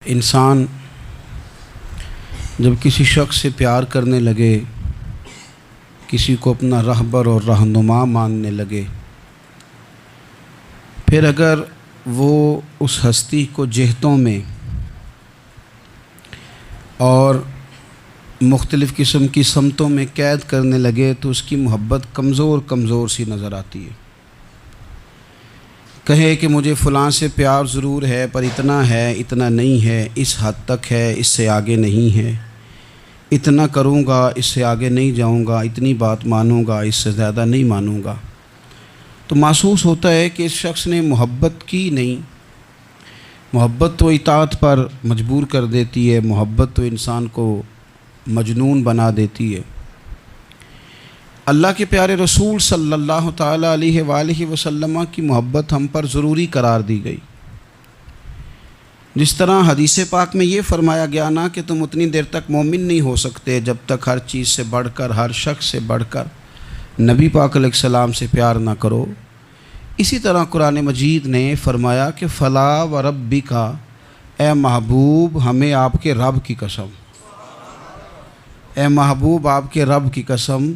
انسان جب کسی شخص سے پیار کرنے لگے، کسی کو اپنا رہبر اور رہنما ماننے لگے، پھر اگر وہ اس ہستی کو جہتوں میں اور مختلف قسم کی سمتوں میں قید کرنے لگے تو اس کی محبت کمزور سی نظر آتی ہے۔ کہے کہ مجھے فلاں سے پیار ضرور ہے پر اتنا ہے، اتنا نہیں ہے، اس حد تک ہے، اس سے آگے نہیں ہے، اتنا کروں گا، اس سے آگے نہیں جاؤں گا، اتنی بات مانوں گا، اس سے زیادہ نہیں مانوں گا، تو محسوس ہوتا ہے کہ اس شخص نے محبت کی نہیں۔ محبت تو اطاعت پر مجبور کر دیتی ہے، محبت تو انسان کو مجنون بنا دیتی ہے۔ اللہ کے پیارے رسول صلی اللہ تعالیٰ علیہ وآلہ وسلم کی محبت ہم پر ضروری قرار دی گئی۔ جس طرح حدیث پاک میں یہ فرمایا گیا نا کہ تم اتنی دیر تک مومن نہیں ہو سکتے جب تک ہر چیز سے بڑھ کر، ہر شخص سے بڑھ کر نبی پاک علیہ السلام سے پیار نہ کرو، اسی طرح قرآن مجید نے فرمایا کہ فلا و ربک، اے محبوب ہمیں آپ کے رب کی قسم، اے محبوب آپ کے رب کی قسم،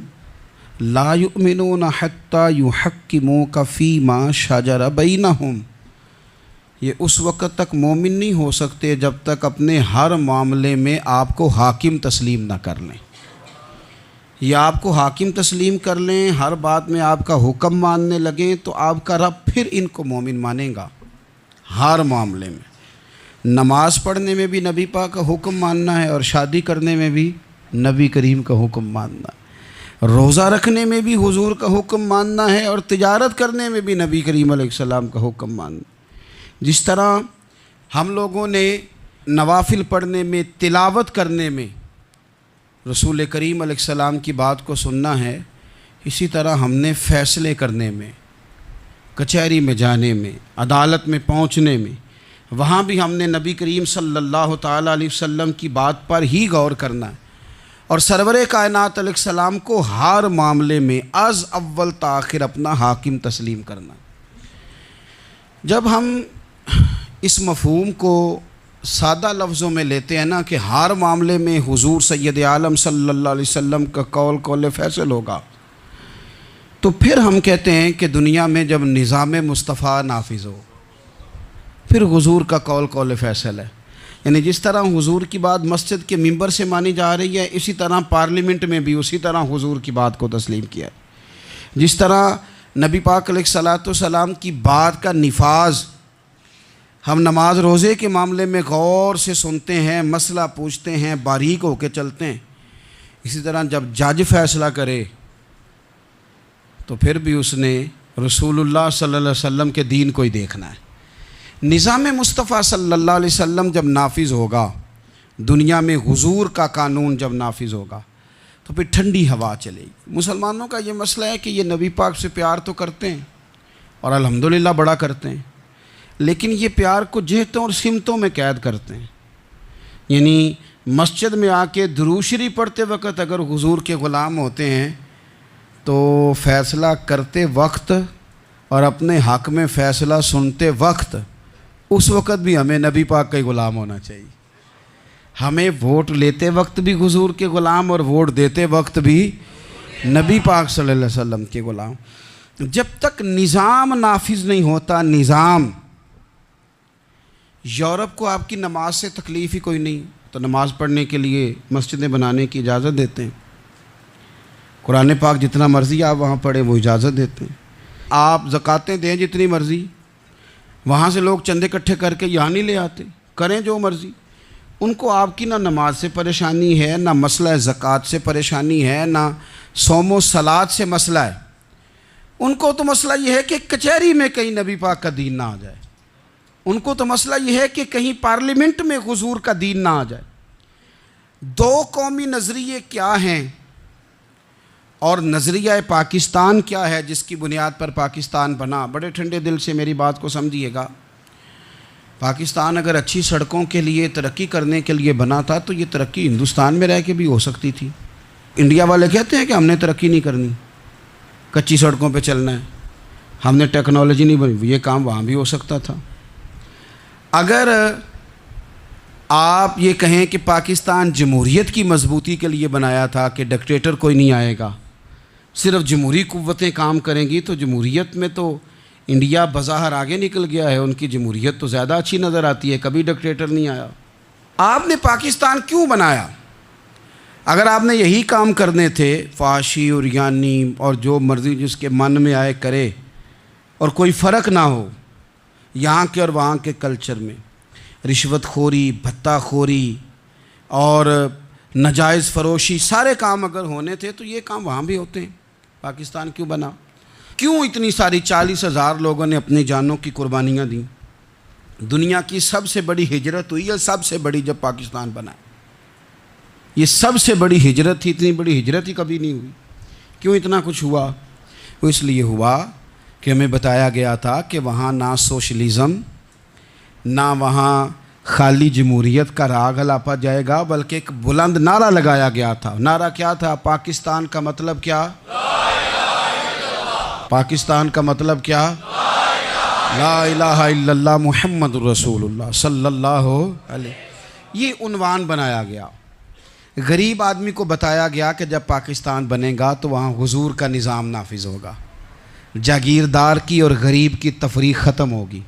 لا یؤمنون حتی یحکموک فیما شجر بینہم، یہ اس وقت تک مومن نہیں ہو سکتے جب تک اپنے ہر معاملے میں آپ کو حاکم تسلیم نہ کر لیں۔ یہ آپ کو حاکم تسلیم کر لیں، ہر بات میں آپ کا حکم ماننے لگیں تو آپ کا رب پھر ان کو مومن مانے گا۔ ہر معاملے میں، نماز پڑھنے میں بھی نبی پاک کا حکم ماننا ہے، اور شادی کرنے میں بھی نبی کریم کا حکم ماننا ہے، روزہ رکھنے میں بھی حضور کا حکم ماننا ہے، اور تجارت کرنے میں بھی نبی کریم علیہ السلام کا حکم ماننا ہے۔ جس طرح ہم لوگوں نے نوافل پڑھنے میں، تلاوت کرنے میں رسول کریم علیہ السلام کی بات کو سننا ہے، اسی طرح ہم نے فیصلے کرنے میں، کچہری میں جانے میں، عدالت میں پہنچنے میں، وہاں بھی ہم نے نبی کریم صلی اللہ تعالیٰ علیہ وسلم کی بات پر ہی غور کرنا ہے، اور سرور کائنات علیہ السلام کو ہر معاملے میں از اول تا آخر اپنا حاکم تسلیم کرنا۔ جب ہم اس مفہوم کو سادہ لفظوں میں لیتے ہیں نا کہ ہر معاملے میں حضور سید عالم صلی اللہ علیہ وسلم کا قول فیصل ہوگا، تو پھر ہم کہتے ہیں کہ دنیا میں جب نظام مصطفیٰ نافذ ہو پھر حضور کا قول فیصل ہے۔ یعنی جس طرح حضور کی بات مسجد کے ممبر سے مانی جا رہی ہے، اسی طرح پارلیمنٹ میں بھی اسی طرح حضور کی بات کو تسلیم کیا ہے۔ جس طرح نبی پاک علیہ الصلاۃ والسلام کی بات کا نفاذ ہم نماز روزے کے معاملے میں غور سے سنتے ہیں، مسئلہ پوچھتے ہیں، باریک ہو کے چلتے ہیں، اسی طرح جب جج فیصلہ کرے تو پھر بھی اس نے رسول اللہ صلی اللہ علیہ وسلم کے دین کو ہی دیکھنا ہے۔ نظام مصطفیٰ صلی اللہ علیہ وسلم جب نافذ ہوگا، دنیا میں حضور کا قانون جب نافذ ہوگا تو پھر ٹھنڈی ہوا چلے گی۔ مسلمانوں کا یہ مسئلہ ہے کہ یہ نبی پاک سے پیار تو کرتے ہیں اور الحمدللہ بڑا کرتے ہیں، لیکن یہ پیار کو جہتوں اور سمتوں میں قید کرتے ہیں۔ یعنی مسجد میں آ کے درود شریف پڑھتے وقت اگر حضور کے غلام ہوتے ہیں تو فیصلہ کرتے وقت اور اپنے حق میں فیصلہ سنتے وقت، اس وقت بھی ہمیں نبی پاک کا ہی غلام ہونا چاہیے۔ ہمیں ووٹ لیتے وقت بھی حضور کے غلام اور ووٹ دیتے وقت بھی نبی پاک صلی اللہ علیہ وسلم کے غلام۔ جب تک نظام نافذ نہیں ہوتا، نظام، یورپ کو آپ کی نماز سے تکلیف ہی کوئی نہیں، تو نماز پڑھنے کے لیے مسجدیں بنانے کی اجازت دیتے ہیں، قرآن پاک جتنا مرضی آپ وہاں پڑھیں وہ اجازت دیتے ہیں، آپ زکاتیں دیں جتنی مرضی، وہاں سے لوگ چندے اکٹھے کر کے یہاں نہیں لے آتے، کریں جو مرضی۔ ان کو آپ کی نہ نماز سے پریشانی ہے، نہ مسئلہ زکوٰۃ سے پریشانی ہے، نہ صوم و صلات سے مسئلہ ہے، ان کو تو مسئلہ یہ ہے کہ کچہری میں کہیں نبی پاک کا دین نہ آ جائے، ان کو تو مسئلہ یہ ہے کہ کہیں پارلیمنٹ میں حضور کا دین نہ آ جائے۔ دو قومی نظریے کیا ہیں اور نظریہ پاکستان کیا ہے جس کی بنیاد پر پاکستان بنا؟ بڑے ٹھنڈے دل سے میری بات کو سمجھیے گا۔ پاکستان اگر اچھی سڑکوں کے لیے، ترقی کرنے کے لیے بنا تھا تو یہ ترقی ہندوستان میں رہ کے بھی ہو سکتی تھی۔ انڈیا والے کہتے ہیں کہ ہم نے ترقی نہیں کرنی، کچی سڑکوں پہ چلنا ہے، ہم نے ٹیکنالوجی نہیں بنی، یہ کام وہاں بھی ہو سکتا تھا۔ اگر آپ یہ کہیں کہ پاکستان جمہوریت کی مضبوطی کے لیے بنایا تھا کہ ڈکٹیٹر کوئی نہیں آئے گا، صرف جمہوری قوتیں کام کریں گی، تو جمہوریت میں تو انڈیا بظاہر آگے نکل گیا ہے، ان کی جمہوریت تو زیادہ اچھی نظر آتی ہے، کبھی ڈکٹیٹر نہیں آیا۔ آپ نے پاکستان کیوں بنایا؟ اگر آپ نے یہی کام کرنے تھے، فحاشی اور یانی اور جو مرضی جس کے من میں آئے کرے، اور کوئی فرق نہ ہو یہاں کے اور وہاں کے کلچر میں، رشوت خوری، بھتہ خوری اور ناجائز فروشی، سارے کام اگر ہونے تھے تو یہ کام وہاں بھی ہوتے ہیں۔ پاکستان کیوں بنا؟ کیوں اتنی ساری 40,000 لوگوں نے اپنی جانوں کی قربانیاں دیں؟ دنیا کی سب سے بڑی ہجرت ہوئی ہے، سب سے بڑی، جب پاکستان بنا۔ یہ سب سے بڑی ہجرت تھی، اتنی بڑی ہجرت ہی کبھی نہیں ہوئی۔ کیوں اتنا کچھ ہوا؟ وہ اس لیے ہوا کہ ہمیں بتایا گیا تھا کہ وہاں نہ سوشلزم، نہ وہاں خالی جمہوریت کا راگ الاپا جائے گا، بلکہ ایک بلند نعرہ لگایا گیا تھا۔ نعرہ کیا تھا؟ پاکستان کا مطلب کیا؟ پاکستان کا مطلب کیا؟ لا الہ الا اللہ محمد رسول اللہ صلی اللہ علیہ۔ یہ عنوان بنایا گیا۔ غریب آدمی کو بتایا گیا کہ جب پاکستان بنے گا تو وہاں حضور کا نظام نافذ ہوگا، جاگیردار کی اور غریب کی تفریق ختم ہوگی۔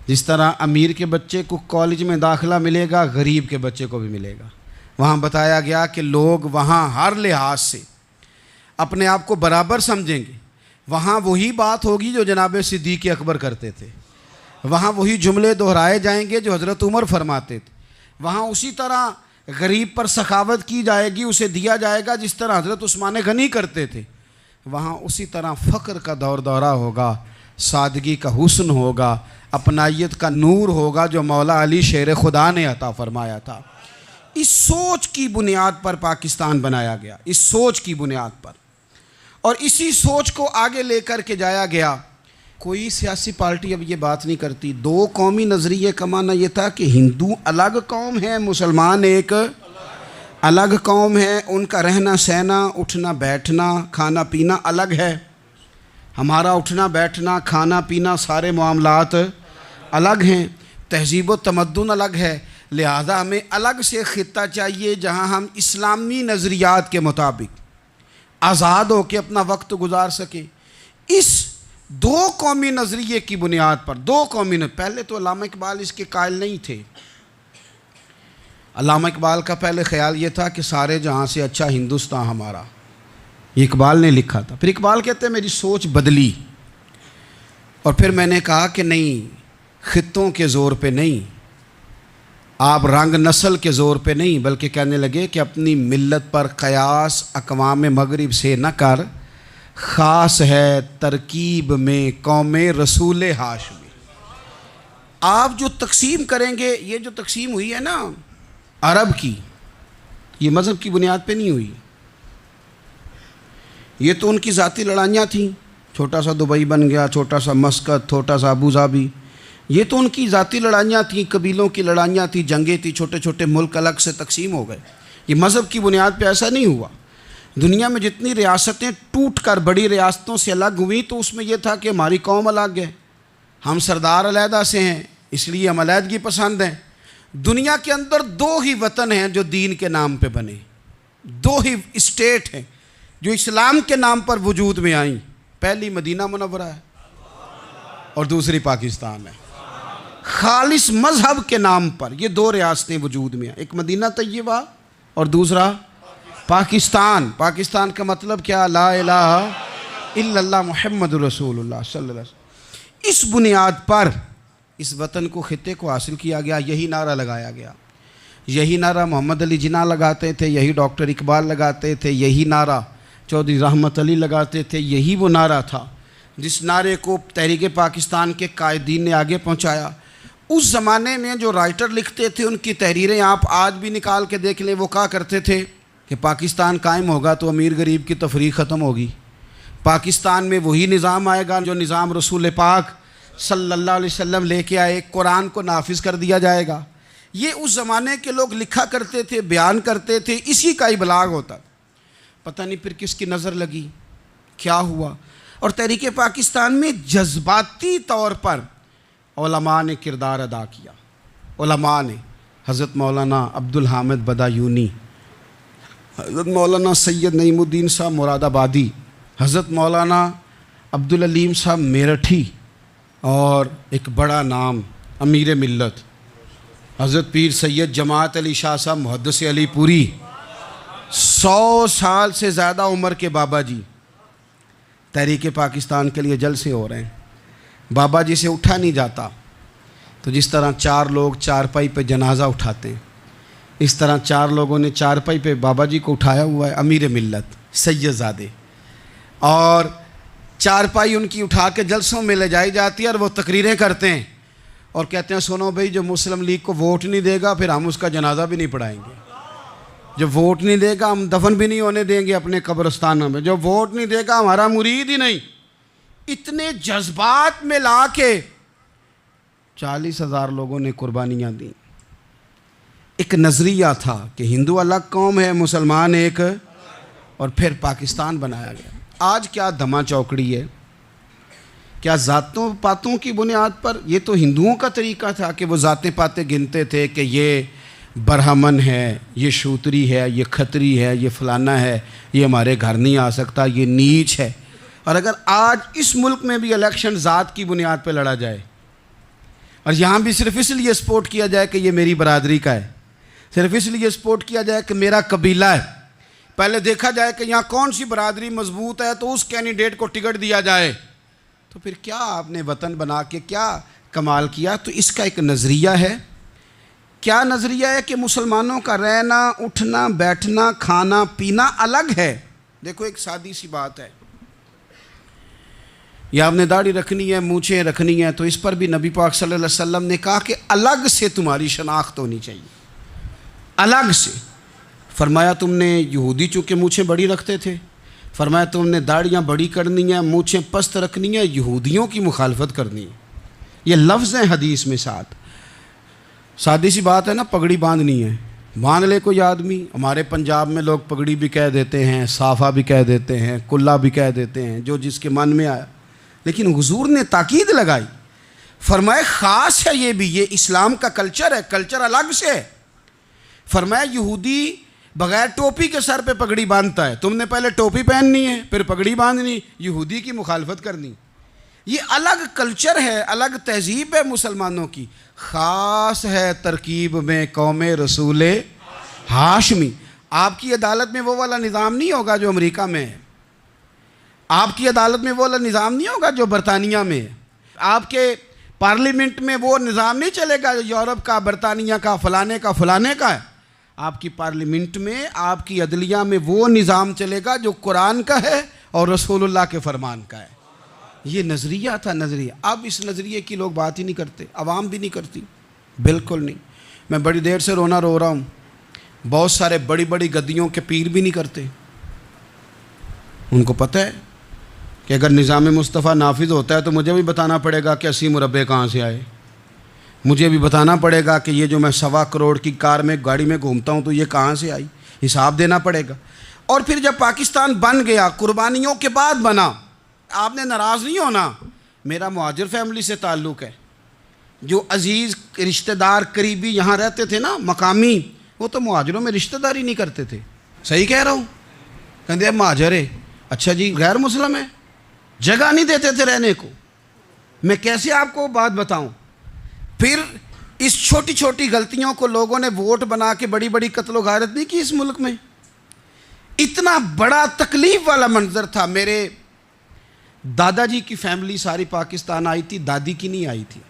جس طرح امیر کے بچے کو کالج میں داخلہ ملے گا، غریب کے بچے کو بھی ملے گا۔ وہاں بتایا گیا کہ لوگ وہاں ہر لحاظ سے اپنے آپ کو برابر سمجھیں گے۔ وہاں وہی بات ہوگی جو جناب صدیق اکبر کرتے تھے، وہاں وہی جملے دہرائے جائیں گے جو حضرت عمر فرماتے تھے، وہاں اسی طرح غریب پر سخاوت کی جائے گی، اسے دیا جائے گا جس طرح حضرت عثمان غنی کرتے تھے، وہاں اسی طرح فقر کا دور دورہ ہوگا، سادگی کا حسن ہوگا، اپنائیت کا نور ہوگا جو مولا علی شیر خدا نے عطا فرمایا تھا۔ اس سوچ کی بنیاد پر پاکستان بنایا گیا، اس سوچ کی بنیاد پر، اور اسی سوچ کو آگے لے کر کے جایا گیا۔ کوئی سیاسی پارٹی اب یہ بات نہیں کرتی۔ دو قومی نظریے کا معنی یہ تھا کہ ہندو الگ قوم ہے، مسلمان ایک الگ قوم ہے، ان کا رہنا سہنا، اٹھنا بیٹھنا، کھانا پینا الگ ہے، ہمارا اٹھنا بیٹھنا، کھانا پینا، سارے معاملات الگ ہیں، تہذیب و تمدن الگ ہے، لہذا ہمیں الگ سے خطہ چاہیے جہاں ہم اسلامی نظریات کے مطابق آزاد ہو کے اپنا وقت گزار سکیں۔ اس دو قومی نظریے کی بنیاد پر، پہلے تو علامہ اقبال اس کے قائل نہیں تھے۔ علامہ اقبال کا پہلے خیال یہ تھا کہ سارے جہاں سے اچھا ہندوستان ہمارا، یہ اقبال نے لکھا تھا۔ پھر اقبال کہتے ہیں میری سوچ بدلی، اور پھر میں نے کہا کہ نہیں، خطوں کے زور پہ نہیں، آپ رنگ نسل کے زور پہ نہیں، بلکہ کہنے لگے کہ اپنی ملت پر قیاس اقوام مغرب سے نہ کر، خاص ہے ترکیب میں قوم رسول ہاشمی۔ آپ جو تقسیم کریں گے، یہ جو تقسیم ہوئی ہے نا عرب کی، یہ مذہب کی بنیاد پہ نہیں ہوئی، یہ تو ان کی ذاتی لڑائیاں تھیں، چھوٹا سا دبئی بن گیا، چھوٹا سا مسقط، چھوٹا سا ابو ظبی، یہ تو ان کی ذاتی لڑائیاں تھیں، قبیلوں کی لڑائیاں تھیں، جنگیں تھیں، چھوٹے چھوٹے ملک الگ سے تقسیم ہو گئے۔ یہ مذہب کی بنیاد پہ ایسا نہیں ہوا۔ دنیا میں جتنی ریاستیں ٹوٹ کر بڑی ریاستوں سے الگ ہوئیں تو اس میں یہ تھا کہ ہماری قوم الگ ہے، ہم سردار علیحدہ سے ہیں، اس لیے ہم علیحدگی پسند ہیں۔ دنیا کے اندر دو ہی وطن ہیں جو دین کے نام پہ بنے، دو ہی اسٹیٹ ہیں جو اسلام کے نام پر وجود میں آئیں، پہلی مدینہ منورہ ہے اور دوسری پاکستان ہے۔ خالص مذہب کے نام پر یہ دو ریاستیں وجود میں ہیں، ایک مدینہ طیبہ اور دوسرا پاکستان۔ پاکستان کا مطلب کیا؟ لا الہ الا اللہ محمد رسول اللہ صلی اللہ علیہ وسلم۔ اس بنیاد پر اس وطن کو، خطے کو حاصل کیا گیا، یہی نعرہ لگایا گیا، یہی نعرہ محمد علی جناح لگاتے تھے، یہی ڈاکٹر اقبال لگاتے تھے، یہی نعرہ چودھری رحمت علی لگاتے تھے، یہی وہ نعرہ تھا جس نعرے کو تحریک پاکستان کے قائدین نے آگے پہنچایا۔ اس زمانے میں جو رائٹر لکھتے تھے ان کی تحریریں آپ آج بھی نکال کے دیکھ لیں، وہ کہا کرتے تھے کہ پاکستان قائم ہوگا تو امیر غریب کی تفریق ختم ہوگی، پاکستان میں وہی نظام آئے گا جو نظام رسول پاک صلی اللہ علیہ وسلم لے کے آئے، قرآن کو نافذ کر دیا جائے گا۔ یہ اس زمانے کے لوگ لکھا کرتے تھے، بیان کرتے تھے، اسی کا ابلاغ ہوتا۔ پتہ نہیں پھر کس کی نظر لگی، کیا ہوا، اور تحریک پاکستان میں جذباتی طور پر علماء نے کردار ادا کیا۔ علماء نے، حضرت مولانا عبدالحامد بدایونی، حضرت مولانا سید نعیم الدین صاحب مراد آبادی، حضرت مولانا عبدالعلیم صاحب میرٹھی، اور ایک بڑا نام امیر ملت حضرت پیر سید جماعت علی شاہ صاحب محدث علی پوری، 100 سال سے زیادہ عمر کے بابا جی تحریک پاکستان کے لیے جلسے ہو رہے ہیں۔ بابا جی سے اٹھا نہیں جاتا، تو جس طرح 4 لوگ چارپائی پہ جنازہ اٹھاتے ہیں، اس طرح 4 لوگوں نے چارپائی پہ بابا جی کو اٹھایا ہوا ہے، امیر ملت سید زادے، اور چارپائی ان کی اٹھا کے جلسوں میں لے جائی جاتی ہے، اور وہ تقریریں کرتے ہیں اور کہتے ہیں سنو بھائی، جو مسلم لیگ کو ووٹ نہیں دے گا پھر ہم اس کا جنازہ بھی نہیں پڑھائیں گے، جو ووٹ نہیں دے گا ہم دفن بھی نہیں ہونے دیں گے اپنے قبرستانوں میں، جو ووٹ نہیں دے گا ہمارا مرید ہی نہیں۔ اتنے جذبات میں لا کے 40,000 لوگوں نے قربانیاں دیں۔ ایک نظریہ تھا کہ ہندو الگ قوم ہے، مسلمان ایک، اور پھر پاکستان بنایا گیا۔ آج کیا دھما چوکڑی ہے، کیا ذاتوں پاتوں کی بنیاد پر؟ یہ تو ہندوؤں کا طریقہ تھا کہ وہ ذاتیں پاتیں گنتے تھے کہ یہ برہمن ہے، یہ شوتری ہے، یہ کھتری ہے، یہ فلانا ہے، یہ ہمارے گھر نہیں آ سکتا، یہ نیچ ہے۔ اور اگر آج اس ملک میں بھی الیکشن ذات کی بنیاد پہ لڑا جائے، اور یہاں بھی صرف اس لیے سپورٹ کیا جائے کہ یہ میری برادری کا ہے، صرف اس لیے سپورٹ کیا جائے کہ میرا قبیلہ ہے، پہلے دیکھا جائے کہ یہاں کون سی برادری مضبوط ہے تو اس کینڈیڈیٹ کو ٹکٹ دیا جائے، تو پھر کیا آپ نے وطن بنا کے کیا کمال کیا؟ تو اس کا ایک نظریہ ہے۔ کیا نظریہ ہے؟ کہ مسلمانوں کا رہنا، اٹھنا، بیٹھنا، کھانا پینا الگ ہے۔ دیکھو ایک سادی سی بات ہے، یا آپ نے داڑھی رکھنی ہے، مونچھیں رکھنی ہے، تو اس پر بھی نبی پاک صلی اللہ علیہ وسلم نے کہا کہ الگ سے تمہاری شناخت ہونی چاہیے، الگ سے۔ فرمایا تم نے یہودی چونکہ مونچھیں بڑی رکھتے تھے، فرمایا تم نے داڑیاں بڑی کرنی ہیں، مونچھیں پست رکھنی ہیں، یہودیوں کی مخالفت کرنی ہے۔ یہ لفظ ہیں حدیث میں ساتھ۔ سادی سی بات ہے نا، پگڑی باندھنی ہے، باندھ لے کوئی آدمی۔ ہمارے پنجاب میں لوگ پگڑی بھی کہہ دیتے ہیں، صافہ بھی کہہ دیتے ہیں، کلہ بھی کہہ دیتے ہیں، جو جس کے من میں آیا۔ لیکن حضور نے تاکید لگائی، فرمایا خاص ہے یہ بھی، یہ اسلام کا کلچر ہے، کلچر الگ سے ہے۔ فرمایا یہودی بغیر ٹوپی کے سر پہ پگڑی باندھتا ہے، تم نے پہلے ٹوپی پہننی ہے پھر پگڑی باندھنی، یہودی کی مخالفت کرنی۔ یہ الگ کلچر ہے، الگ تہذیب ہے مسلمانوں کی، خاص ہے ترکیب میں قوم رسول ہاشمی۔ آپ کی عدالت میں وہ والا نظام نہیں ہوگا جو امریکہ میں ہے، آپ کی عدالت میں وہ والا نظام نہیں ہوگا جو برطانیہ میں ہے، آپ کے پارلیمنٹ میں وہ نظام نہیں چلے گا جو یورپ کا، برطانیہ کا، فلانے کا فلانے کا ہے۔ آپ کی پارلیمنٹ میں، آپ کی عدلیہ میں وہ نظام چلے گا جو قرآن کا ہے اور رسول اللہ کے فرمان کا ہے۔ یہ نظریہ تھا، نظریہ۔ اب اس نظریے کی لوگ بات ہی نہیں کرتے، عوام بھی نہیں کرتی، بالکل نہیں۔ میں بڑی دیر سے رونا رو رہا ہوں، بہت سارے بڑی بڑی گدیوں کے پیر بھی نہیں کرتے۔ ان کو پتہ ہے کہ اگر نظام مصطفیٰ نافذ ہوتا ہے تو مجھے بھی بتانا پڑے گا کہ 80 مربع کہاں سے آئے، مجھے بھی بتانا پڑے گا کہ یہ جو میں 1.25 کروڑ کی کار میں گاڑی میں گھومتا ہوں تو یہ کہاں سے آئی، حساب دینا پڑے گا۔ اور پھر جب پاکستان بن گیا، قربانیوں کے بعد بنا، آپ نے ناراض نہیں ہونا، میرا مہاجر فیملی سے تعلق ہے، جو عزیز رشتہ دار قریبی یہاں رہتے تھے نا، مقامی، وہ تو مہاجروں میں رشتہ داری نہیں کرتے تھے۔ صحیح کہہ رہا ہوں؟ کہتے ہیں مہاجر ہے، اچھا جی غیر مسلم ہے، جگہ نہیں دیتے تھے رہنے کو۔ میں کیسے آپ کو بات بتاؤں؟ پھر اس چھوٹی چھوٹی غلطیوں کو لوگوں نے ووٹ بنا کے بڑی بڑی قتل و غارت نہیں کی اس ملک میں۔ اتنا بڑا تکلیف والا منظر تھا۔ میرے دادا جی کی فیملی ساری پاکستان آئی تھی، دادی کی نہیں آئی تھی۔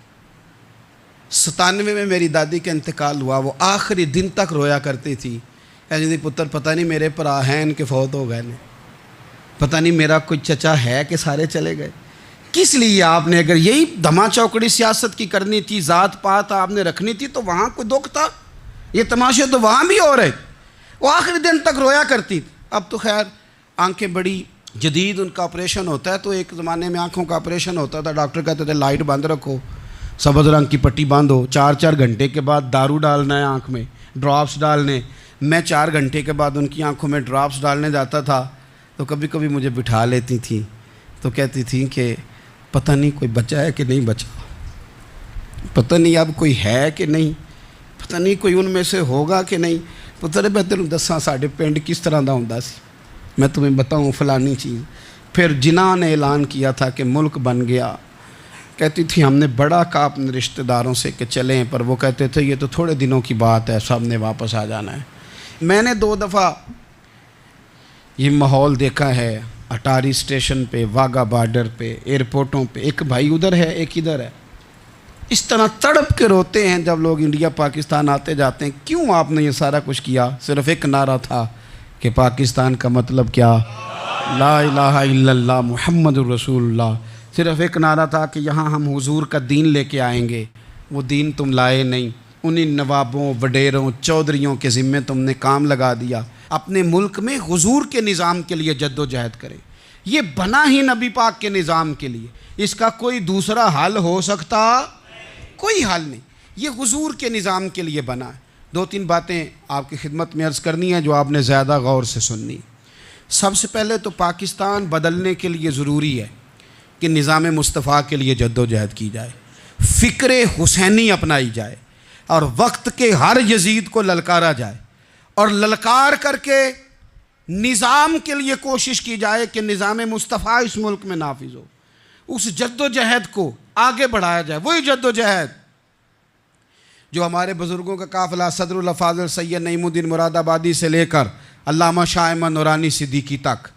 97 میں میری دادی کا انتقال ہوا، وہ آخری دن تک رویا کرتی تھی، جی پتر پتہ نہیں میرے پرا ہیں ان کے فوت ہو گئے نے، پتہ نہیں میرا کوئی چچا ہے کہ سارے چلے گئے۔ کس لیے آپ نے، اگر یہی دھما چوکڑی سیاست کی کرنی تھی، ذات پات آپ نے رکھنی تھی، تو وہاں کوئی دکھ تھا؟ یہ تماشے تو وہاں بھی ہو رہے۔ وہ آخری دن تک رویا کرتی تھی۔ اب تو خیر آنکھیں بڑی جدید، ان کا آپریشن ہوتا ہے، تو ایک زمانے میں آنکھوں کا آپریشن ہوتا تھا، ڈاکٹر کہتے تھے لائٹ بند رکھو، سبز رنگ کی پٹی باندھو، 4 گھنٹے کے بعد دارو ڈالنا ہے آنکھ میں، ڈراپس ڈالنے۔ میں 4 گھنٹے کے بعد ان کی آنکھوں میں ڈراپس ڈالنے جاتا تھا تو کبھی کبھی مجھے بٹھا لیتی تھیں، تو کہتی تھیں کہ پتہ نہیں کوئی بچا ہے کہ نہیں بچا، پتہ نہیں اب کوئی ہے کہ نہیں، پتہ نہیں کوئی ان میں سے ہوگا کہ نہیں. پتر میں تینوں دساں ساڈے پنڈ کس طرح دا ہوندا سی, میں تمہیں بتاؤں فلانی چیز. پھر جناح نے اعلان کیا تھا کہ ملک بن گیا. کہتی تھی ہم نے بڑا کہا اپنے رشتہ داروں سے کہ چلیں, پر وہ کہتے تھے یہ تو تھوڑے دنوں کی بات ہے, سب نے واپس آ جانا ہے. میں نے 2 دفعہ یہ ماحول دیکھا ہے اٹاری اسٹیشن پہ, واگا بارڈر پہ, ایئرپورٹوں پہ. ایک بھائی ادھر ہے, ایک ادھر ہے. اس طرح تڑپ کے روتے ہیں جب لوگ انڈیا پاکستان آتے جاتے ہیں. کیوں آپ نے یہ سارا کچھ کیا؟ صرف ایک نعرہ تھا کہ پاکستان کا مطلب کیا؟ لا الہ الا اللہ محمد الرسول اللہ. صرف ایک نعرہ تھا کہ یہاں ہم حضور کا دین لے کے آئیں گے. وہ دین تم لائے نہیں. انہی نوابوں, وڈیروں, چودھریوں کے ذمے تم نے کام لگا دیا. اپنے ملک میں حضور کے نظام کے لیے جد و جہد کریں. یہ بنا ہی نبی پاک کے نظام کے لیے. اس کا کوئی دوسرا حل ہو سکتا؟ کوئی حل نہیں. یہ حضور کے نظام کے لیے بنا ہے. 2-3 باتیں آپ کی خدمت میں عرض کرنی ہے جو آپ نے زیادہ غور سے سننی. سب سے پہلے تو پاکستان بدلنے کے لیے ضروری ہے کہ نظام مصطفیٰ کے لیے جد و جہد کی جائے, فکر حسینی اپنائی جائے, اور وقت کے ہر یزید کو للکارا جائے, اور للکار کر کے نظام کے لیے کوشش کی جائے کہ نظام مصطفیٰ اس ملک میں نافذ ہو. اس جد و جہد کو آگے بڑھایا جائے. وہی جد و جہد جو ہمارے بزرگوں کا قافلہ صدر الافاضل سید نعیم الدین مراد آبادی سے لے کر علامہ شاہ احمد نورانی صدیقی تک,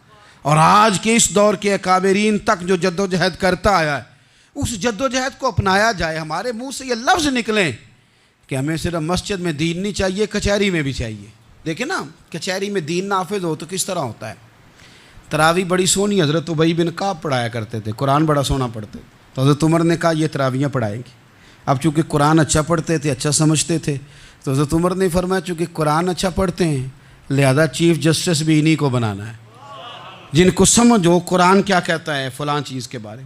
اور آج کے اس دور کے اکابرین تک جو جد و جہد کرتا آیا ہے, اس جد و جہد کو اپنایا جائے. ہمارے منہ سے یہ لفظ نکلیں کہ ہمیں صرف مسجد میں دین نہیں چاہیے, کچہری میں بھی چاہیے. دیکھیں نا, کچہری میں دین نافذ ہو تو کس طرح ہوتا ہے. تراویح بڑی سونی حضرت ابی بن کعب پڑھایا کرتے تھے, قرآن بڑا سونا پڑھتے تھے. تو حضرت عمر نے کہا یہ تراویحیں پڑھائیں گے. اب چونکہ قرآن اچھا پڑھتے تھے, اچھا سمجھتے تھے, تو حضرت عمر نے فرمایا چونکہ قرآن اچھا پڑھتے ہیں لہذا چیف جسٹس بھی انہی کو بنانا ہے, جن کو سمجھ ہو قرآن کیا کہتا ہے فلاں چیز کے بارے.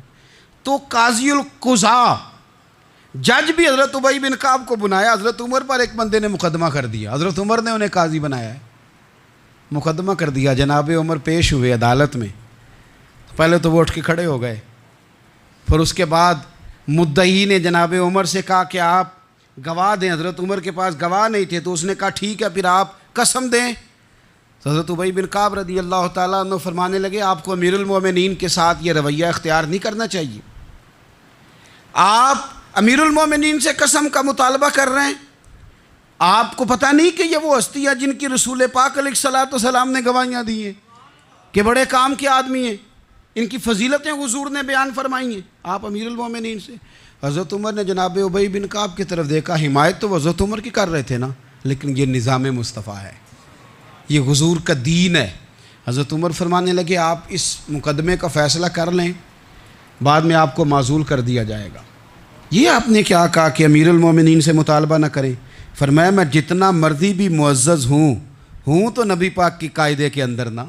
تو قاضی القضاء جج بھی حضرت ابی بن کعب کو بنایا. حضرت عمر پر ایک بندے نے مقدمہ کر دیا, حضرت عمر نے انہیں قاضی بنایا ہے. مقدمہ کر دیا, جناب عمر پیش ہوئے عدالت میں. پہلے تو وہ اٹھ کے کھڑے ہو گئے, پھر اس کے بعد مدعی نے جناب عمر سے کہا کہ آپ گواہ دیں. حضرت عمر کے پاس گواہ نہیں تھے, تو اس نے کہا ٹھیک ہے پھر آپ قسم دیں. تو حضرت ابی بن کعب رضی اللہ تعالیٰ عنہ فرمانے لگے آپ کو امیر المومنین کے ساتھ یہ رویہ اختیار نہیں کرنا چاہیے. آپ امیر المومنین سے قسم کا مطالبہ کر رہے ہیں, آپ کو پتہ نہیں کہ یہ وہ ہستی ہے جن کی رسول پاک علیہ الصلوۃ والسلام نے گواہیاں دی ہیں کہ بڑے کام کے آدمی ہیں, ان کی فضیلتیں حضور نے بیان فرمائی ہیں. آپ امیر المومنین سے. حضرت عمر نے جناب ابی بن کعب کی طرف دیکھا. حمایت تو حضرت عمر کی کر رہے تھے نا, لیکن یہ نظام مصطفیٰ ہے, یہ حضور کا دین ہے. حضرت عمر فرمانے لگے آپ اس مقدمے کا فیصلہ کر لیں, بعد میں آپ کو معزول کر دیا جائے گا. یہ آپ نے کیا کہا کہ امیر المومنین سے مطالبہ نہ کریں؟ فرمایا میں جتنا مرضی بھی معزز ہوں تو نبی پاک کی قاعدے کے اندر نا,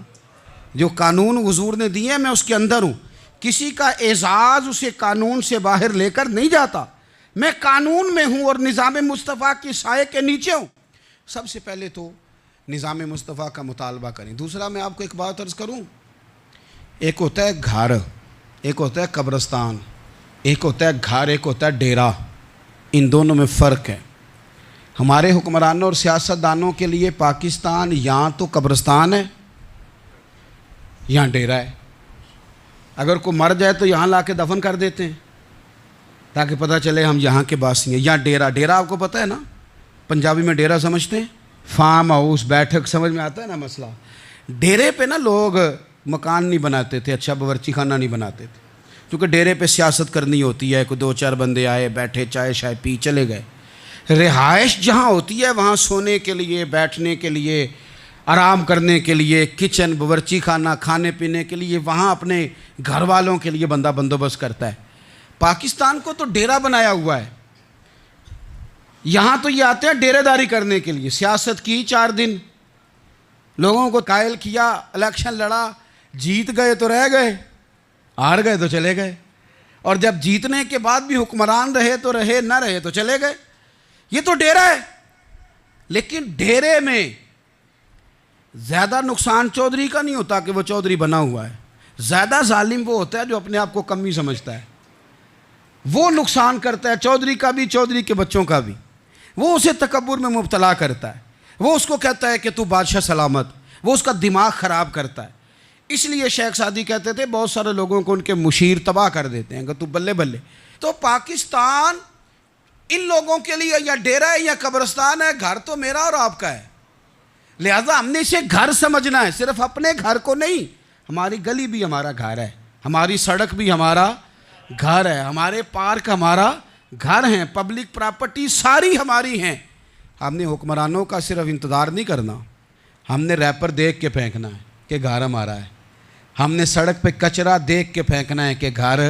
جو قانون حضور نے دیے میں اس کے اندر ہوں. کسی کا اعزاز اسے قانون سے باہر لے کر نہیں جاتا. میں قانون میں ہوں اور نظام مصطفیٰ کی سائے کے نیچے ہوں. سب سے پہلے تو نظام مصطفیٰ کا مطالبہ کریں. دوسرا میں آپ کو ایک بات عرض کروں, ایک ہوتا ہے گھر, ایک ہوتا ہے قبرستان. ایک ہوتا ہے گھر, ایک ہوتا ہے ڈیرا. ان دونوں میں فرق ہے. ہمارے حکمرانوں اور سیاست دانوں کے لیے پاکستان یہاں تو قبرستان ہے, یہاں ڈیرا ہے. اگر کوئی مر جائے تو یہاں لا کے دفن کر دیتے ہیں تاکہ پتہ چلے ہم یہاں کے باسی ہیں. یہاں ڈیرا آپ کو پتہ ہے نا, پنجابی میں ڈیرا سمجھتے ہیں, فارم ہاؤس, بیٹھک, سمجھ میں آتا ہے نا مسئلہ. ڈیرے پہ نا لوگ مکان نہیں بناتے تھے, اچھا باورچی خانہ نہیں بناتے تھے, کیونکہ ڈیرے پہ سیاست کرنی ہوتی ہے. کوئی 2-4 بندے آئے, بیٹھے, چائے شائے پی, چلے گئے. رہائش جہاں ہوتی ہے وہاں سونے کے لیے, بیٹھنے کے لیے, آرام کرنے کے لیے, کچن, باورچی خانہ, کھانے پینے کے لیے, وہاں اپنے گھر والوں کے لیے بندہ بندوبست کرتا ہے. پاکستان کو تو ڈیرا بنایا ہوا ہے. یہاں تو یہ آتے ہیں ڈیرے داری کرنے کے لیے. سیاست کی 4 دن, لوگوں کو قائل کیا, الیکشن لڑا, جیت گئے تو رہ گئے, ہار گئے تو چلے گئے, اور جب جیتنے کے بعد بھی حکمران رہے تو رہے, نہ رہے تو چلے گئے. یہ تو ڈیرا ہے. لیکن ڈیرے میں زیادہ نقصان چودھری کا نہیں ہوتا کہ وہ چودھری بنا ہوا ہے. زیادہ ظالم وہ ہوتا ہے جو اپنے آپ کو کمی سمجھتا ہے, وہ نقصان کرتا ہے چودھری کا بھی, چودھری کے بچوں کا بھی. وہ اسے تکبر میں مبتلا کرتا ہے، وہ اس کو کہتا ہے کہ تو بادشاہ سلامت، وہ اس کا دماغ خراب کرتا ہے۔ اس لیے شیخ سعدی کہتے تھے بہت سارے لوگوں کو ان کے مشیر تباہ کر دیتے ہیں کہ تو بلے بلے۔ تو پاکستان ان لوگوں کے لیے یا ڈیرا ہے یا قبرستان ہے، گھر تو میرا اور آپ کا ہے، لہذا ہم نے اسے گھر سمجھنا ہے، صرف اپنے گھر کو نہیں۔ ہماری گلی بھی ہمارا گھر ہے، ہماری سڑک بھی ہمارا گھر ہے، ہمارے پارک ہمارا گھر ہیں، پبلک پراپرٹی ساری ہماری ہیں۔ ہم نے حکمرانوں کا صرف انتظار نہیں کرنا، ہم نے ریپر دیکھ کے پھینکنا ہے کہ گھر ہمارا ہے، ہم نے سڑک پہ کچرا دیکھ کے پھینکنا ہے کہ گھر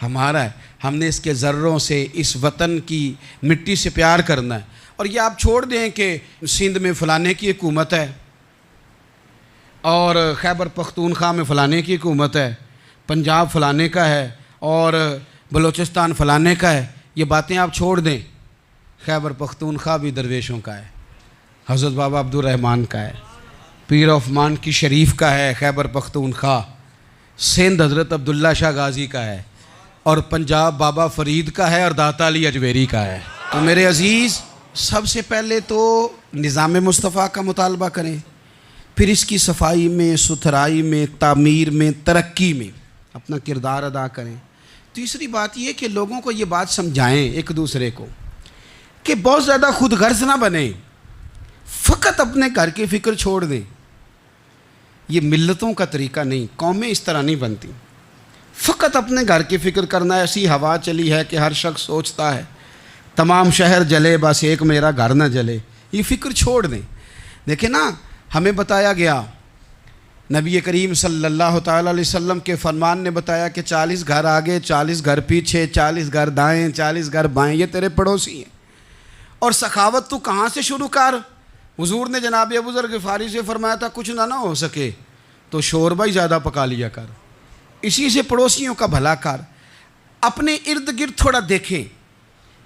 ہمارا ہے، ہم نے اس کے ذروں سے، اس وطن کی مٹی سے پیار کرنا ہے۔ اور یہ آپ چھوڑ دیں کہ سندھ میں فلانے کی حکومت ہے اور خیبر پختونخوا میں فلانے کی حکومت ہے، پنجاب فلانے کا ہے اور بلوچستان فلانے کا ہے، یہ باتیں آپ چھوڑ دیں۔ خیبر پختونخوا بھی درویشوں کا ہے، حضرت بابا عبدالرحمن کا ہے، پیر آف مان کی شریف کا ہے خیبر پختونخوا، سندھ حضرت عبداللہ شاہ غازی کا ہے، اور پنجاب بابا فرید کا ہے اور داتا علی اجویری کا ہے۔ تو میرے عزیز، سب سے پہلے تو نظام مصطفیٰ کا مطالبہ کریں، پھر اس کی صفائی میں، ستھرائی میں، تعمیر میں، ترقی میں اپنا کردار ادا کریں۔ تیسری بات یہ کہ لوگوں کو یہ بات سمجھائیں ایک دوسرے کو کہ بہت زیادہ خود غرض نہ بنیں، فقط اپنے گھر کی فکر چھوڑ دیں۔ یہ ملتوں کا طریقہ نہیں، قومیں اس طرح نہیں بنتی۔ فقط اپنے گھر کی فکر کرنا، ایسی ہوا چلی ہے کہ ہر شخص سوچتا ہے تمام شہر جلے بس ایک میرا گھر نہ جلے۔ یہ فکر چھوڑ دیں۔ دیکھیں نا، ہمیں بتایا گیا، نبی کریم صلی اللہ تعالیٰ علیہ وسلم کے فرمان نے بتایا کہ 40 گھر آگے، 40 گھر پیچھے، 40 گھر دائیں، 40 گھر بائیں، یہ تیرے پڑوسی ہیں۔ اور سخاوت تو کہاں سے شروع کر؟ حضور نے جناب ابو ذر غفاری سے فرمایا تھا کچھ نہ ہو سکے تو شوربہ ہی زیادہ پکا لیا کر، اسی سے پڑوسیوں کا بھلا کر۔ اپنے ارد گرد تھوڑا دیکھیں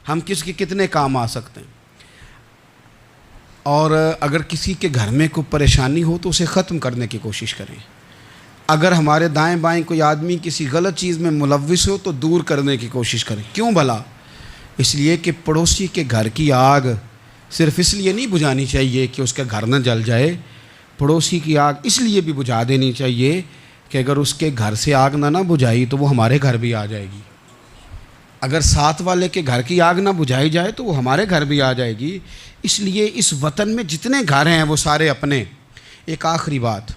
ہم کس کے کتنے کام آ سکتے ہیں، اور اگر کسی کے گھر میں کوئی پریشانی ہو تو اسے ختم کرنے کی کوشش کریں۔ اگر ہمارے دائیں بائیں کوئی آدمی کسی غلط چیز میں ملوث ہو تو دور کرنے کی کوشش کریں۔ کیوں بھلا؟ اس لیے کہ پڑوسی کے گھر کی آگ صرف اس لیے نہیں بجھانی چاہیے کہ اس کا گھر نہ جل جائے، پڑوسی کی آگ اس لیے بھی بجھا دینی چاہیے کہ اگر اس کے گھر سے آگ نہ بجھائی تو وہ ہمارے گھر بھی آ جائے گی، اگر ساتھ والے کے گھر کی آگ نہ بجھائی جائے تو وہ ہمارے گھر بھی آ جائے گی۔ اس لیے اس وطن میں جتنے گھر ہیں وہ سارے اپنے۔ ایک آخری بات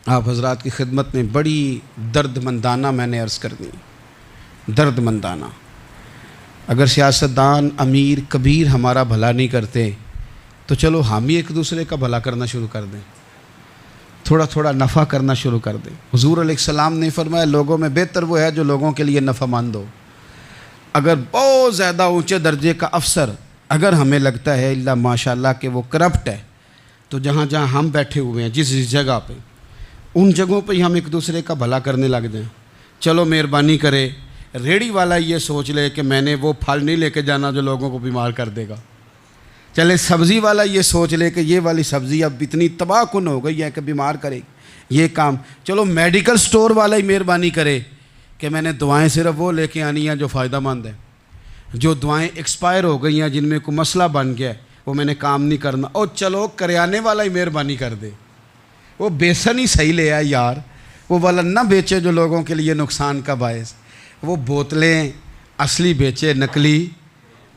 آپ حضرات کی خدمت میں بڑی درد مندانہ میں نے عرض کرنی، درد مندانہ۔ اگر سیاستدان امیر کبیر ہمارا بھلا نہیں کرتے تو چلو ہم ہی ایک دوسرے کا بھلا کرنا شروع کر دیں، تھوڑا تھوڑا نفع کرنا شروع کر دیں۔ حضور علیہ السلام نے فرمایا لوگوں میں بہتر وہ ہے جو لوگوں کے لیے نفع مند ہو۔ اگر بہت زیادہ اونچے درجے کا افسر اگر ہمیں لگتا ہے اللہ ماشاء اللہ کہ وہ کرپٹ ہے، تو جہاں جہاں ہم بیٹھے ہوئے ہیں جس جگہ پہ، ان جگہوں پہ ہی ہم ایک دوسرے کا بھلا کرنے لگ جائیں۔ چلو مہربانی کرے ریڑھی والا یہ سوچ لے کہ میں نے وہ پھل نہیں لے کے جانا جو لوگوں کو بیمار کر دے گا، چلے سبزی والا یہ سوچ لے کہ یہ والی سبزی اب اتنی تباہ کن ہو گئی ہے کہ بیمار کرے گی، یہ کام۔ چلو میڈیکل سٹور والا ہی مہربانی کرے کہ میں نے دعائیں صرف وہ لے کے آنی ہیں جو فائدہ مند ہیں، جو دعائیں ایکسپائر ہو گئی ہیں جن میں کوئی مسئلہ بن گیا ہے وہ میں نے کام نہیں کرنا۔ اور چلو کریانے والا ہی مہربانی کر دے، وہ بیسن ہی صحیح لے آئے یار، وہ والا نہ بیچے جو لوگوں کے لیے نقصان کا باعث، وہ بوتلیں اصلی بیچے نقلی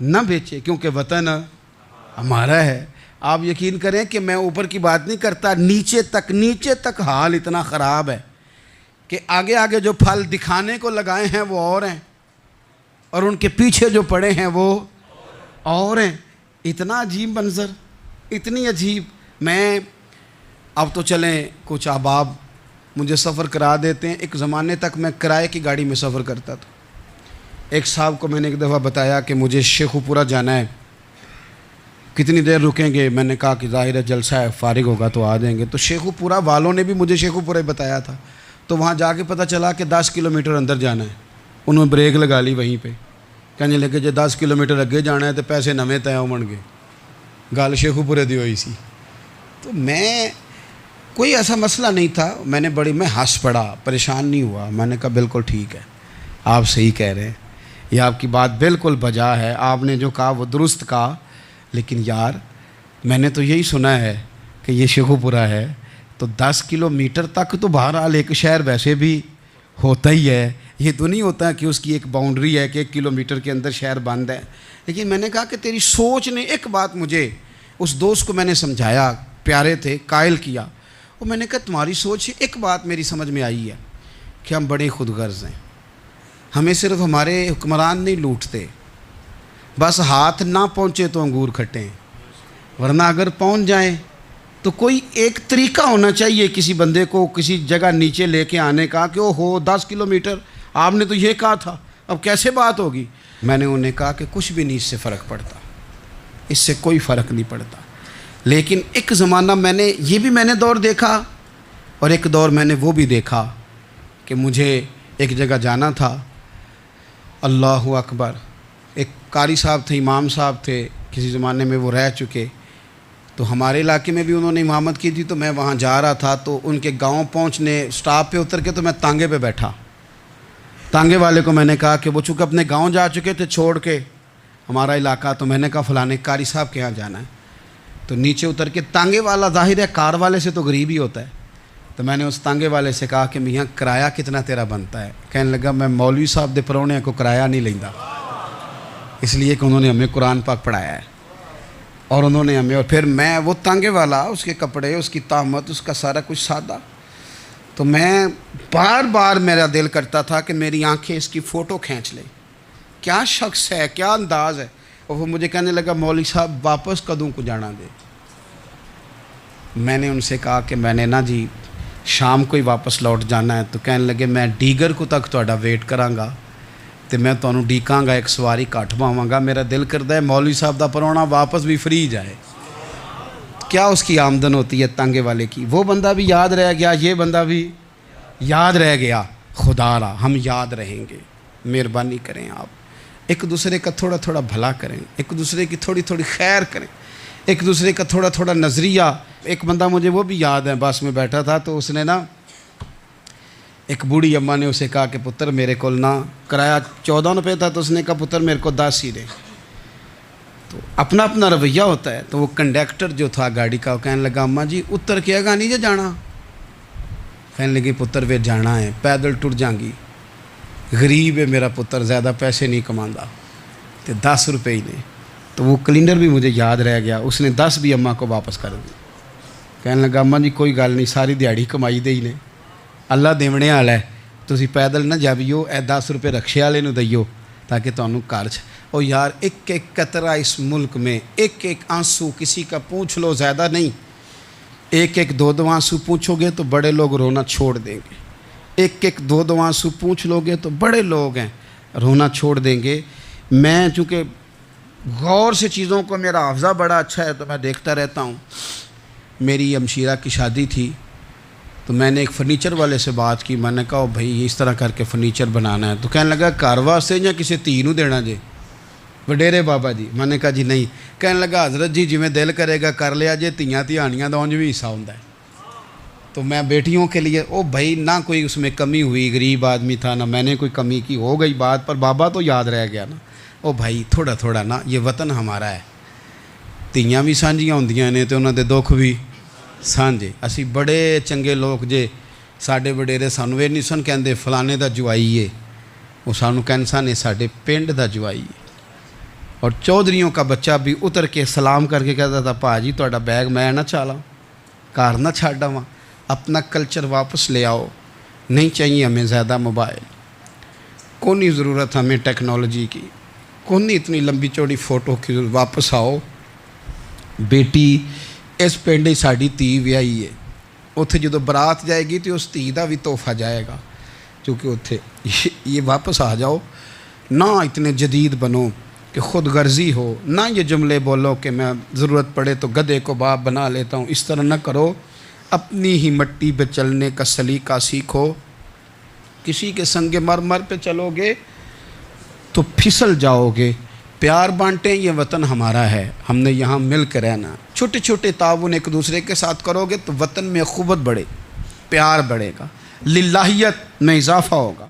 نہ بیچے، کیونکہ وطن ہمارا ہے۔ آپ یقین کریں کہ میں اوپر کی بات نہیں کرتا، نیچے تک حال اتنا خراب ہے کہ آگے آگے جو پھل دکھانے کو لگائے ہیں وہ اور ہیں، اور ان کے پیچھے جو پڑے ہیں وہ اور ہیں۔ اتنا عجیب منظر، اتنی عجیب۔ میں اب تو چلیں کچھ احباب مجھے سفر کرا دیتے ہیں، ایک زمانے تک میں کرائے کی گاڑی میں سفر کرتا تھا۔ ایک صاحب کو میں نے ایک دفعہ بتایا کہ مجھے شیخو پورہ جانا ہے، کتنی دیر رکیں گے؟ میں نے کہا کہ ظاہر ہے جلسہ ہے، فارغ ہوگا تو آ جائیں گے۔ تو شیخو پورہ والوں نے بھی مجھے شیخو پورہ بتایا تھا، تو وہاں جا کے پتہ چلا کہ 10 کلومیٹر اندر جانا ہے۔ انہوں نے بریک لگا لی وہیں پہ، کہنے لگے جی 10 کلومیٹر اگے جانا ہے تو پیسے نویں طے ہون گے، گل شیخو پورے دی ہوئی سی۔ تو میں کوئی ایسا مسئلہ نہیں تھا، میں ہنس پڑا، پریشان نہیں ہوا۔ میں نے کہا بالکل ٹھیک ہے، آپ صحیح کہہ رہے ہیں، یہ آپ کی بات بالکل بجا ہے، آپ نے جو کہا وہ درست کہا، لیکن یار میں نے تو یہی سنا ہے کہ یہ شیخو پورہ ہے تو 10 کلومیٹر تک تو بہرحال ایک شہر ویسے بھی ہوتا ہی ہے، یہ تو نہیں ہوتا کہ اس کی ایک باؤنڈری ہے کہ 1 کلومیٹر کے اندر شہر بند ہے۔ لیکن میں نے کہا کہ تیری سوچ نے ایک بات مجھے، اس دوست کو میں نے سمجھایا، پیارے تھے، قائل کیا، اور میں نے کہا تمہاری سوچ سے ایک بات میری سمجھ میں آئی ہے کہ ہم بڑے خود غرض ہیں، ہمیں صرف ہمارے حکمران نہیں لوٹتے، بس ہاتھ نہ پہنچے تو انگور کھٹے ہیں، ورنہ اگر پہنچ جائیں تو کوئی ایک طریقہ ہونا چاہیے کسی بندے کو کسی جگہ نیچے لے کے آنے کا کہ او ہو 10 کلومیٹر آپ نے تو یہ کہا تھا، اب کیسے بات ہوگی؟ میں نے انہیں کہا کہ کچھ بھی نہیں اس سے فرق پڑتا، اس سے کوئی فرق نہیں پڑتا، لیکن ایک زمانہ میں نے دور دیکھا، اور ایک دور میں نے وہ بھی دیکھا کہ مجھے ایک جگہ جانا تھا، اللہ اکبر، ایک قاری صاحب تھے، امام صاحب تھے، کسی زمانے میں وہ رہ چکے، تو ہمارے علاقے میں بھی انہوں نے امامت کی تھی، تو میں وہاں جا رہا تھا، تو ان کے گاؤں پہنچنے سٹاپ پہ اتر کے تو میں تانگے پہ بیٹھا، تانگے والے کو میں نے کہا کہ وہ چونکہ اپنے گاؤں جا چکے تھے چھوڑ کے ہمارا علاقہ، تو میں نے کہا فلانے قاری صاحب کے یہاں جانا ہے، تو نیچے اتر کے تانگے والا ظاہر ہے کار والے سے تو غریب ہی ہوتا ہے، تو میں نے اس تانگے والے سے کہا کہ میاں کرایہ کتنا تیرا بنتا ہے؟ کہنے لگا میں مولوی صاحب دے پرونے کو کرایہ نہیں لیندا، اس لیے کہ انہوں نے ہمیں قرآن پاک پڑھایا ہے، اور انہوں نے ہمیں، اور پھر میں وہ تانگے والا، اس کے کپڑے، اس کی طامت، اس کا سارا کچھ سادہ، تو میں بار بار میرا دل کرتا تھا کہ میری آنکھیں اس کی فوٹو کھینچ لیں، کیا شخص ہے، کیا انداز ہے، اور وہ مجھے کہنے لگا مولوی صاحب واپس کدوں کو جانا دے؟ میں نے ان سے کہا کہ میں نے نا جی شام کو ہی واپس لوٹ جانا ہے، تو کہنے لگے میں ڈیگر کو تک تہاڈا ویٹ کراں گا تے میں تانوں ڈیکاں گا، ایک سواری کٹ پاواں گا، میرا دل کردا ہے مولوی صاحب دا پرونا واپس بھی فری جائے، کیا اس کی آمدن ہوتی ہے تانگے والے کی۔ وہ بندہ بھی یاد رہ گیا، یہ بندہ بھی یاد رہ گیا، خدا را ہم یاد رہیں گے، مہربانی کریں آپ ایک دوسرے کا تھوڑا تھوڑا بھلا کریں، ایک دوسرے کی تھوڑی تھوڑی خیر کریں، ایک دوسرے کا تھوڑا تھوڑا نظریہ۔ ایک بندہ مجھے وہ بھی یاد ہے، بس میں بیٹھا تھا تو اس نے نا، ایک بوڑھی اماں نے اسے کہا کہ پتر میرے کو نا کرایہ 14 روپے تھا، تو اس نے کہا پتر میرے کو 10 ہی دے، تو اپنا اپنا رویہ ہوتا ہے، تو وہ کنڈکٹر جو تھا گاڑی کا وہ کہنے لگا اماں جی اتر کے گا نہیں جانا؟ کہنے لگی پتر وے جانا ہے، پیدل ٹر جائیں گی، غریب ہے میرا پتر، زیادہ پیسے نہیں کماندا، تو 10 روپے ہی نے۔ تو وہ کلینڈر بھی مجھے یاد رہ گیا، اس نے 10 بھی اماں کو واپس کر دی، کہنے لگا اماں جی کوئی گل نہیں، ساری دیہڑی کمائی دے ہی نے، اللہ دیونے والا ہے، تسی پیدل نہ جاویو، اے 10 روپے رکشے والے نوں دئیو تاکہ تانوں گھر چ۔ اور یار ایک ایک قطرہ اس ملک میں، ایک ایک آنسو کسی کا پوچھ لو، زیادہ نہیں، ایک ایک 2 آنسو پوچھو گے تو بڑے لوگ رونا چھوڑ دیں گے، ایک ایک 2 آنسو پوچھ لو گے تو بڑے لوگ ہیں رونا چھوڑ دیں گے۔ میں چونکہ غور سے چیزوں کو، میرا حافظہ بڑا اچھا ہے تو میں دیکھتا رہتا ہوں۔ میری ہمشیرہ کی شادی تھی تو میں نے ایک فرنیچر والے سے بات کی، میں نے کہا بھائی اس طرح کر کے فرنیچر بنانا ہے، تو کہنے لگا گھر واسطے یا کسی تھی نوں دینا جے؟ وڈیرے بابا جی۔ میں نے کہا جی نہیں۔ کہنے لگا حضرت جی جویں دل کرے گا کر لیا جے، تیاں تہانیاں دا اونج بھی حصہ ہوندا ہے، تو میں بیٹیوں کے لیے او بھائی نہ کوئی اس میں کمی ہوئی، غریب آدمی تھا نہ میں نے کوئی کمی کی، ہو گئی بات، پر بابا تو یاد رہ گیا نا۔ او بھائی تھوڑا تھوڑا نا، یہ وطن ہمارا ہے، تیاں بھی سانجیاں ہوندیاں نے تے انہاں دے دکھ بھی سانجے۔ اسی بڑے چنگے لوگ جے، ساڈے وڈیرے سانوں اے نہیں سن کہندے فلانے دا جوائی ہے، وہ سانوں کہن سن اے ساڈے پنڈ دا جوائی ہے۔ اور چودھریوں کا بچہ بھی اتر کے سلام کر کے کہتا تھا پا جی تہاڈا بیگ میں نہ چالاں، گھر نہ چھڈ آواں، اپنا کلچر واپس لے آؤ، نہیں چاہیے ہمیں زیادہ موبائل، کونی ضرورت ہمیں ٹیکنالوجی کی، کونی اتنی لمبی چوڑی فوٹو کی، واپس آؤ۔ بیٹی اس پنڈ ہی ساڈی تھی ویائی ہے، اتھے جدو برات جائے گی تو اس تھی دا بھی تحفہ جائے گا، کیونکہ اتھے یہ واپس آ جاؤ، نہ اتنے جدید بنو کہ خود غرضی ہو، نہ یہ جملے بولو کہ میں ضرورت پڑے تو گدھے کو باپ بنا لیتا ہوں، اس طرح نہ کرو، اپنی ہی مٹی پہ چلنے کا سلیقہ سیکھو۔ کسی کے سنگ مرمر پہ چلو گے تو پھسل جاؤ گے۔ پیار بانٹیں، یہ وطن ہمارا ہے، ہم نے یہاں مل کے رہنا، چھوٹے چھوٹے تعاون ایک دوسرے کے ساتھ کرو گے تو وطن میں اخوت بڑھے، پیار بڑھے گا، للہیت میں اضافہ ہوگا۔